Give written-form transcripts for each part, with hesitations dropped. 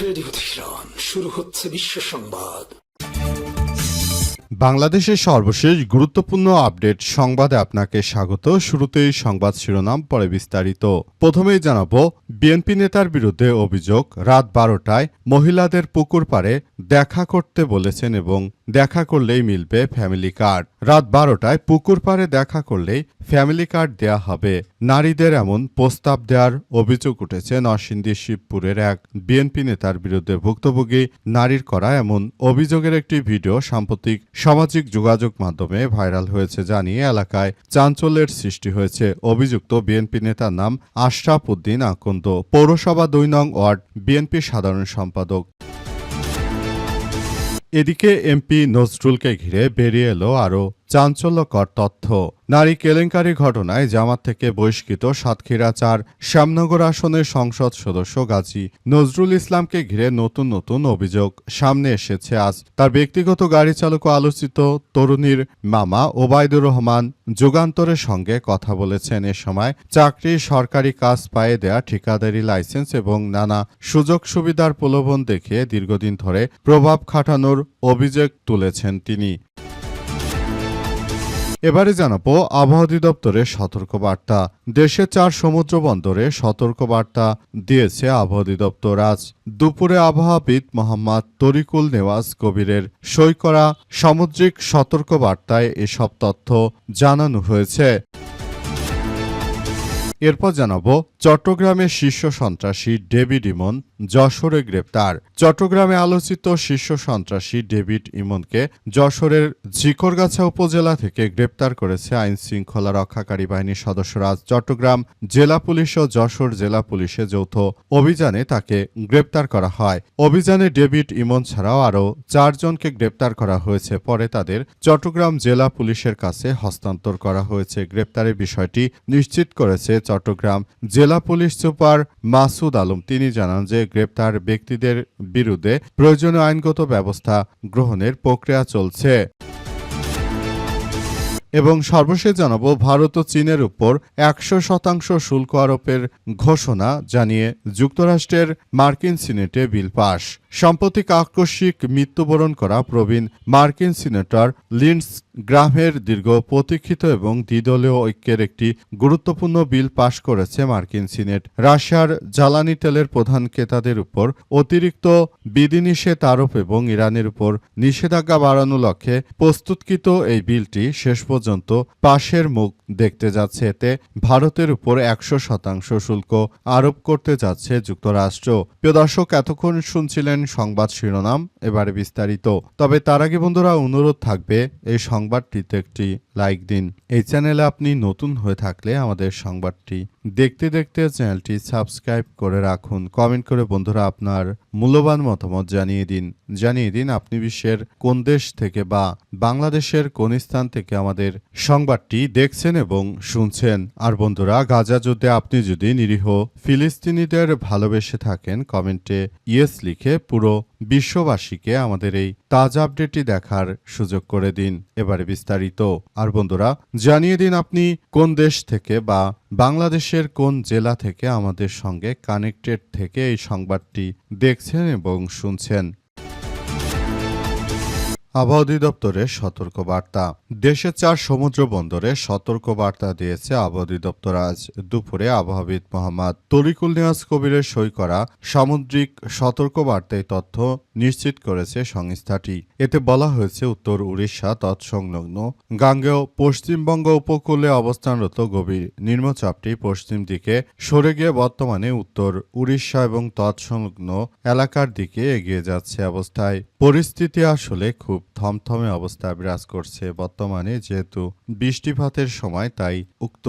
Radio Tehran, শুরু হচ্ছে বিশ্ব সংবাদ। বাংলাদেশের সর্বশেষ গুরুত্বপূর্ণ আপডেট সংবাদে আপনাকে স্বাগত। শুরুতেই সংবাদ শিরোনাম, পরে বিস্তারিত। প্রথমেই জানাবো, বিএনপি নেতার বিরুদ্ধে অভিযোগ রাত 12টায় মহিলাদের পুকুর পাড়ে দেখা করতে বলেছেন এবং দেখা করলেই মিলবে ফ্যামিলি কার্ড। রাত 12টায় পুকুর পাড়ে দেখা করলেই ফ্যামিলি কার্ড দেয়া হবে। নারীদের এমন প্রস্তাব দেওয়ার অভিযোগ উঠেছে নরসিংদী শিবপুরের এক বিএনপি নেতার বিরুদ্ধে। ভুক্তভোগী নারীর করা এমন অভিযোগের একটি ভিডিও সাম্প্রতিক সামাজিক যোগাযোগ মাধ্যমে ভাইরাল হয়েছে, যা নিয়ে এলাকায় চাঞ্চল্যের সৃষ্টি হয়েছে। অভিযুক্ত বিএনপি নেতার নাম আশরাফ উদ্দিন আকন্দ, পৌরসভা ২ নং ওয়ার্ড বিএনপি সাধারণ সম্পাদক। এদিকে এমপি নজরুলকে ঘিরে বেরিয়ে এলো আরও চাঞ্চল্যকর তথ্য। নারী কেলেঙ্কারি ঘটনায় জামাত থেকে বহিষ্কৃত সাতক্ষীরা ৪ শ্যামনগর আসনের সংসদ সদস্য গাজী নজরুল ইসলামকে ঘিরে নতুন নতুন অভিযোগ সামনে এসেছে আজ। তার ব্যক্তিগত গাড়ি চালক আলোচিত তরুণীর মামা ওবায়দুর রহমান যুগান্তরের সঙ্গে কথা বলেছেন। এ সময় চাকরি, সরকারি কাজ পাইয়ে দেয়া, ঠিকাদারি লাইসেন্স এবং নানা সুযোগ সুবিধার প্রলোভন দেখিয়ে দীর্ঘদিন ধরে প্রভাব খাটানোর অভিযোগ তুলেছেন তিনি। এবারে জানাবো আবহাওয়া অধিদপ্তরের সতর্কবার্তা। দেশে ৪ সমুদ্র বন্দরে সতর্কবার্তা দিয়েছে আবহাওয়া অধিদপ্তর। আজ দুপুরে আবহাওয়াবিদ মোহাম্মদ তরিকুল নেওয়াজ কবিরের সই করা সামুদ্রিক সতর্কবার্তায় এসব তথ্য জানানো হয়েছে। এরপর জানাবো, চট্টগ্রামের শীর্ষ সন্ত্রাসী ডেভিড ইমন যশোরে গ্রেপ্তার। চট্টগ্রামে আলোচিত শীর্ষ সন্ত্রাসী ডেভিড ইমনকে যশোরের ঝিকরগাছা উপজেলা থেকে গ্রেপ্তার করেছে আইন শৃঙ্খলা রক্ষাকারী বাহিনীর সদস্যরা। আজ চট্টগ্রাম জেলা পুলিশ ও যশোর জেলা পুলিশের যৌথ অভিযানে তাকে গ্রেপ্তার করা হয়। অভিযানে ডেভিড ইমন ছাড়াও আরও ৪ জনকে গ্রেপ্তার করা হয়েছে। পরে তাদের চট্টগ্রাম জেলা পুলিশের কাছে হস্তান্তর করা হয়েছে। গ্রেপ্তারের বিষয়টি নিশ্চিত করেছে চট্টগ্রাম জেলা পুলিশ সুপার মাসুদ আলম। তিনি জানান যে গ্রেপ্তার ব্যক্তিদের বিরুদ্ধে প্রয়োজনীয় আইনগত ব্যবস্থা গ্রহণের প্রক্রিয়া চলছে। এবং সর্বশেষ জানাবো, ভারত ও চীনের উপর ১০০% শুল্ক আরোপের ঘোষণা জানিয়ে যুক্তরাষ্ট্রের মার্কিন সিনেটে বিল পাস। সাম্প্রতিক আকস্মিক মৃত্যুবরণ করা প্রবীণ মার্কিন সিনেটর লিন্ডস গ্রাহেমের দীর্ঘ প্রতীক্ষিত এবং দ্বিদলীয় ঐক্যের একটি গুরুত্বপূর্ণ বিল পাশ করেছে মার্কিন সিনেট। রাশিয়ার জ্বালানি তেলের প্রধান ক্রেতাদের উপর অতিরিক্ত বিধিনিষেধ আরোপ এবং ইরানের উপর নিষেধাজ্ঞা বাড়ানোর লক্ষ্যে প্রস্তুতকৃত এই বিলটি শেষ পর্যন্ত পাশের মুখ দেখতে যাচ্ছে। এতে ভারতের উপর ১০০% শুল্ক আরোপ করতে যাচ্ছে যুক্তরাষ্ট্র। প্রিয় দর্শক, এতক্ষণ শুনছিলেন সংবাদ শিরোনাম, এবারে বিস্তারিত। তবে তার আগে বন্ধুরা, অনুরোধ থাকবে এই সংবাদটিতে একটি লাইক দিন। এই চ্যানেলে আপনি নতুন হয়ে থাকলে আমাদের সংবাদটি দেখতে দেখতে চ্যানেলটি সাবস্ক্রাইব করে রাখুন। কমেন্ট করে বন্ধুরা আপনার মূল্যবান মতামত জানিয়ে দিন আপনি বিশ্বের কোন দেশ থেকে বা বাংলাদেশের কোন স্থান থেকে আমাদের সংবাদটি দেখছেন এবং শুনছেন। আর বন্ধুরা, গাজা যুদ্ধে আপনি যদি নিরীহ ফিলিস্তিনিদের ভালোবেসে থাকেন, কমেন্টে ইয়েস লিখে পুরো বিশ্ববাসীকে আমাদের এই তাজা আপডেটটি দেখার সুযোগ করে দিন। এবারে বিস্তারিত। আর বন্ধুরা, জানিয়ে দিন আপনি কোন দেশ থেকে বা বাংলাদেশের কোন জেলা থেকে আমাদের সঙ্গে কানেক্টেড থেকে এই সংবাদটি দেখছেন এবং শুনছেন। আবহাওয়া অধিদপ্তরের সতর্কবার্তা। দেশের ৪ সমুদ্র বন্দরে সতর্কবার্তা দিয়েছে আবহাওয়া অধিদপ্তর। আজ দুপুরে আবহাওয়াবিদ মোহাম্মদ তরিকুল নেওয়াজ কবিরের সই করা সামুদ্রিক সতর্কবার্তায় তথ্য নিশ্চিত করেছে সংস্থাটি। এতে বলা হয়েছে, উত্তর উড়িষ্যা তৎসংলগ্ন গাঙ্গেয় পশ্চিমবঙ্গ উপকূলে অবস্থানরত গভীর নিম্নচাপটি পশ্চিম দিকে সরে গিয়ে বর্তমানে উত্তর উড়িষ্যা এবং তৎসংলগ্ন এলাকার দিকে এগিয়ে যাচ্ছে। অবস্থায় পরিস্থিতি আসলে খুব থমথমে অবস্থা বিরাজ করছে বর্তমানে। যেহেতু বৃষ্টিপাতের সময়, তাই উক্ত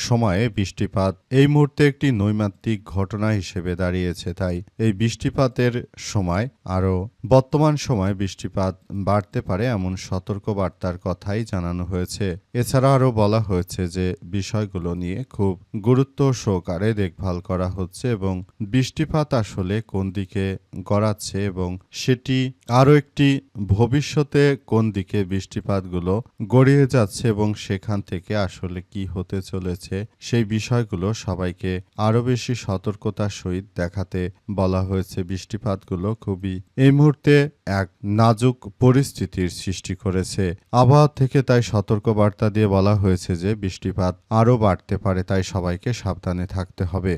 সময়ে বৃষ্টিপাত এই মুহূর্তে একটি নৈমিত্তিক ঘটনা হিসেবে দাঁড়িয়েছে। তাই এই বৃষ্টিপাতের সময় আরও বর্তমান সময়ে বৃষ্টিপাত বাড়তে পারে এমন সতর্কবার্তার কথাই জানানো হয়েছে। এছাড়া আরও বলা হয়েছে যে বিষয়গুলো নিয়ে খুব গুরুত্ব সহকারে দেখভাল করা হচ্ছে এবং বৃষ্টিপাত আসলে কোন দিকে গড়াচ্ছে এবং সেটি আরও একটি ভবিষ্যৎ ভবিষ্যতে কোন দিকে বৃষ্টিপাতগুলো গড়িয়ে যাচ্ছে এবং সেখান থেকে আসলে কি হতে চলেছে সেই বিষয়গুলো সবাইকে আরও বেশি সতর্কতার সহিত দেখাতে বলা হয়েছে। বৃষ্টিপাতগুলো খুবই এই মুহূর্তে এক নাজুক পরিস্থিতির সৃষ্টি করেছে। আবহাওয়া থেকে তাই সতর্কবার্তা দিয়ে বলা হয়েছে যে বৃষ্টিপাত আরও বাড়তে পারে, তাই সবাইকে সাবধানে থাকতে হবে।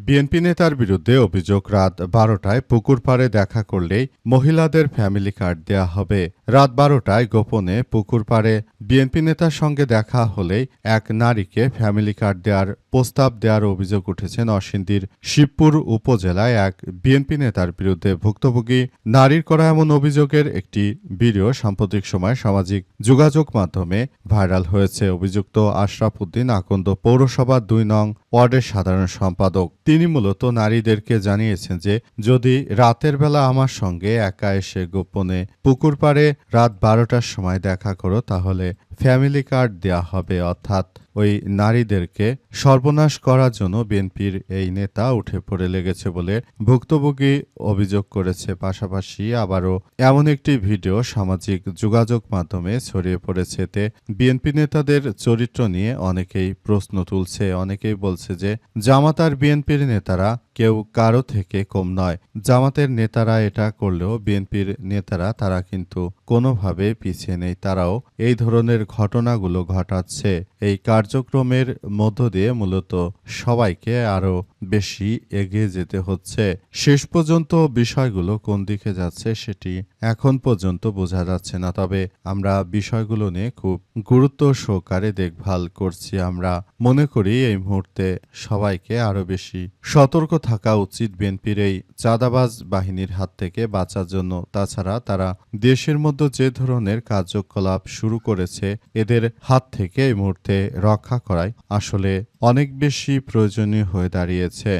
বিএনপি নেতার বিরুদ্ধে অভিযোগ, রাত 12টায় পুকুর পাড়ে দেখা করলেই মহিলাদের ফ্যামিলি কার্ড দেয়া হবে। রাত 12টায় গোপনে পুকুর পাড়ে বিএনপি নেতার সঙ্গে দেখা হলেই এক নারীকে ফ্যামিলি কার্ড দেওয়ার প্রস্তাব দেওয়ার অভিযোগ উঠেছে নরসিংদীর শিবপুর উপজেলায় এক বিএনপি নেতার বিরুদ্ধে। ভুক্তভোগী নারীর করা এমন অভিযোগের একটি ভিডিও সাম্প্রতিক সময়ে সামাজিক যোগাযোগ মাধ্যমে ভাইরাল হয়েছে। অভিযুক্ত আশরাফ উদ্দিন আকন্দ পৌরসভার 2 নং ওয়ার্ডের সাধারণ সম্পাদক। তিনি মূলত নারীদেরকে জানিয়েছেন যে যদি রাতের বেলা আমার সঙ্গে একা এসে গোপনে পুকুর পাড়ে রাত 12টার সময় দেখা করো তাহলে ফ্যামিলি কার্ড দেয়া হবে। অর্থাৎ ওই নারীদেরকে সর্বনাশ করার জন্য বিএনপির এই নেতা উঠে পড়ে লেগেছে বলে ভুক্তভোগী অভিযোগ করেছে। পাশাপাশি আবারও এমন একটি ভিডিও সামাজিক যোগাযোগ মাধ্যমে ছড়িয়ে পড়েছে। এতে বিএনপি নেতাদের চরিত্র নিয়ে অনেকেই প্রশ্ন তুলছে। অনেকেই বলছে যে জামাত আর বিএনপির নেতারা কেউ কারো থেকে কম নয়। জামাতের নেতারা এটা করলেও বিএনপির নেতারা তারা কিন্তু কোনোভাবে পিছিয়ে নেই, তারাও এই ধরনের ঘটনাগুলো ঘটাচ্ছে। এই কার্যক্রমের মধ্য দিয়ে মূলত সবাইকে আরও বেশি এগিয়ে যেতে হচ্ছে। শেষ পর্যন্ত বিষয়গুলো কোন দিকে যাচ্ছে সেটি এখন পর্যন্ত বোঝা যাচ্ছে না, তবে আমরা বিষয়গুলো নিয়ে খুব গুরুত্ব সহকারে দেখভাল করছি। আমরা মনে করি এই মুহূর্তে সবাইকে আরও বেশি সতর্ক থাকা উচিত বিএনপির এই চাঁদাবাজ বাহিনীর হাত থেকে বাঁচার জন্য। তাছাড়া তারা দেশের মধ্যে যে ধরনের কার্যকলাপ শুরু করেছে এদের হাত থেকে এই মুহূর্তে রক্ষা করাই আসলে অনেক বেশি প্রয়োজনীয় হয়ে দাঁড়িয়েছে।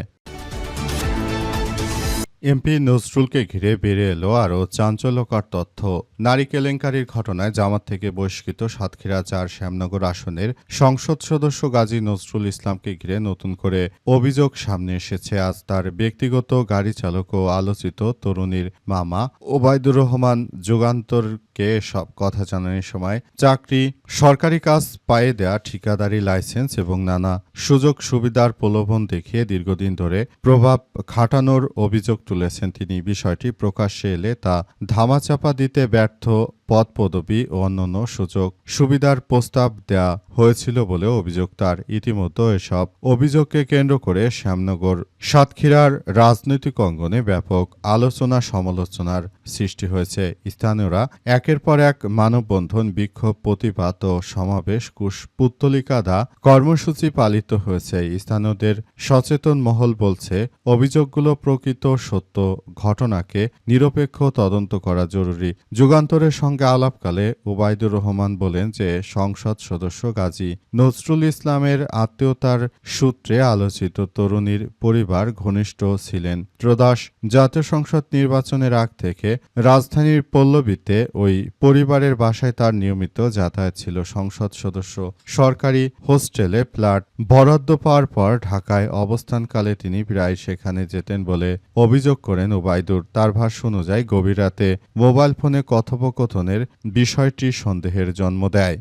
এমপি নজরুলকে ঘিরে বেরিয়ে এলো আরও চাঞ্চল্যকর তথ্য। নারী কেলেঙ্কারির ঘটনায় জামাত থেকে বহিষ্কৃত সাতক্ষীরা 4 শ্যামনগর আসনের সংসদ সদস্য গাজী নজরুল ইসলামকে ঘিরে নতুন করে অভিযোগ সামনে এসেছে। আজ তার ব্যক্তিগত গাড়ি চালক ও আলোচিত তরুণীর মামা ওবায়দুর রহমান যুগান্তরকে সব কথা জানানোর সময় চাকরি, সরকারি কাজ পাইয়ে দেয়া, ঠিকাদারি লাইসেন্স এবং নানা সুযোগ সুবিধার প্রলোভন দেখিয়ে দীর্ঘদিন ধরে প্রভাব খাটানোর অভিযোগ তুলেছেন তিনি। বিষয়টি প্রকাশ্যে এলে তা ধামাচাপা দিতে ব্যর্থ পদ পদবি ও অন্যান্য সুযোগ সুবিধার প্রস্তাব দেয়া হয়েছিল বলে অভিযোগ তার। ইতিমধ্যে এসব অভিযোগকে কেন্দ্র করে শ্যামনগর সাতক্ষীরার রাজনৈতিক অঙ্গনে ব্যাপক আলোচনা সমালোচনার সৃষ্টি হয়েছে। স্থানীয়রা একের পর এক মানববন্ধন, বিক্ষোভ, প্রতিবাদ ও সমাবেশ, পুত্তলিকাদা কর্মসূচি পালিত হয়েছে। স্থানীয়দের সচেতন মহল বলছে অভিযোগগুলো প্রকৃত সত্য ঘটনাকে নিরপেক্ষ তদন্ত করা জরুরি। যুগান্তরের সঙ্গে আলাপকালে ওবায়দুর রহমান বলেন যে সংসদ সদস্য গাজী নজরুল ইসলামের আত্মীয়তার সূত্রে আলোচিত তরুণীর পরিবার ঘনিষ্ঠ ছিলেন। ত্রয়োদশ জাতীয় সংসদ নির্বাচনের আগ থেকে রাজধানীর পল্লবীতে ওই পরিবারের বাসায় তার নিয়মিত যাতায়াত ছিল। সংসদ সদস্য সরকারি হোস্টেলে ফ্ল্যাট বরাদ্দ পাওয়ার পর ঢাকায় অবস্থানকালে তিনি প্রায় সেখানে যেতেন বলে অভিযোগ করেন ওবায়দুর। তার ভাষ্য অনুযায়ী গভীর রাতে মোবাইল ফোনে কথোপকথনের বিষয়টি সন্দেহের জন্ম দেয়।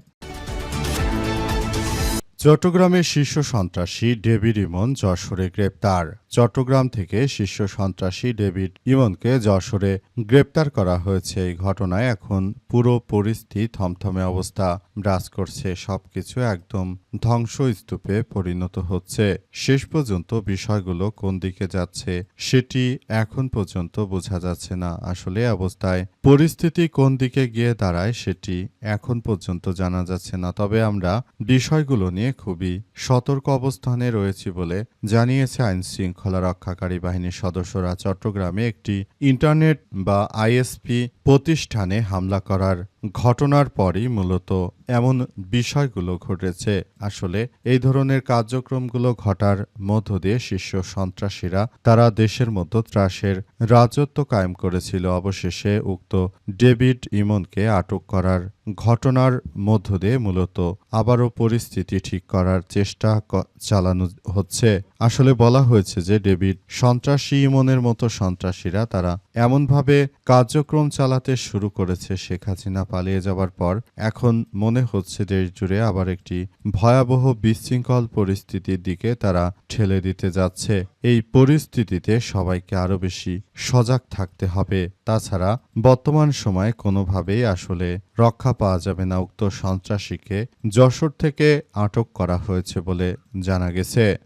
চট্টগ্রামের শীর্ষ সন্ত্রাসী ডেভিড ইমন যশোরে গ্রেপ্তার। চট্টগ্রাম থেকে শীর্ষ সন্ত্রাসী ডেভিড ইমনকে যশোরে গ্রেপ্তার করা হয়েছে। এই ঘটনায় এখন পুরো পরিস্থিতি থমথমে অবস্থা বিরাজ করছে। সবকিছু একদম ধ্বংসস্তূপে পরিণত হচ্ছে। শেষ পর্যন্ত বিষয়গুলো কোন দিকে যাচ্ছে সেটি এখন পর্যন্ত বোঝা যাচ্ছে না। আসলে অবস্থায় পরিস্থিতি কোন দিকে গিয়ে দাঁড়ায় সেটি এখন পর্যন্ত জানা যাচ্ছে না, তবে আমরা বিষয়গুলো নিয়ে খুবই সতর্ক অবস্থানে রয়েছি বলে জানিয়েছে আইন শৃঙ্খলা রক্ষাকারী বাহিনীর সদস্যরা। চট্টগ্রামে একটি ইন্টারনেট বা আইএসপি প্রতিষ্ঠানে হামলা করার ঘটনার পরই মূলত এমন বিষয়গুলো ঘটেছে। আসলে এই ধরনের কার্যক্রমগুলো ঘটার মধ্য দিয়ে শীর্ষ সন্ত্রাসীরা তারা দেশের মধ্যে ত্রাসের রাজত্ব কায়েম করেছিল। অবশেষে উক্ত ডেভিড ইমনকে আটক করার ঘটনার মধ্য দিয়ে মূলত আবারও পরিস্থিতি ঠিক করার চেষ্টা চালানো হচ্ছে। আসলে বলা হয়েছে যে ডেভিড সন্ত্রাসী ইমনের মতো সন্ত্রাসীরা তারা এমনভাবে কার্যক্রম চালাতে শুরু করেছে শেখ হাসিনা পালিয়ে যাবার পর। এখন মনে হচ্ছে দেশ জুড়ে আবার একটি ভয়াবহ বিশৃঙ্খল পরিস্থিতির দিকে তারা ঠেলে দিতে যাচ্ছে। এই পরিস্থিতিতে সবাইকে আরো বেশি সজাগ থাকতে হবে। তাছাড়া বর্তমান সময়ে কোনোভাবেই আসলে রক্ষা পাওয়া যাবে না। উক্ত সন্ত্রাসীকে যশোর থেকে আটক করা হয়েছে বলে জানা গেছে।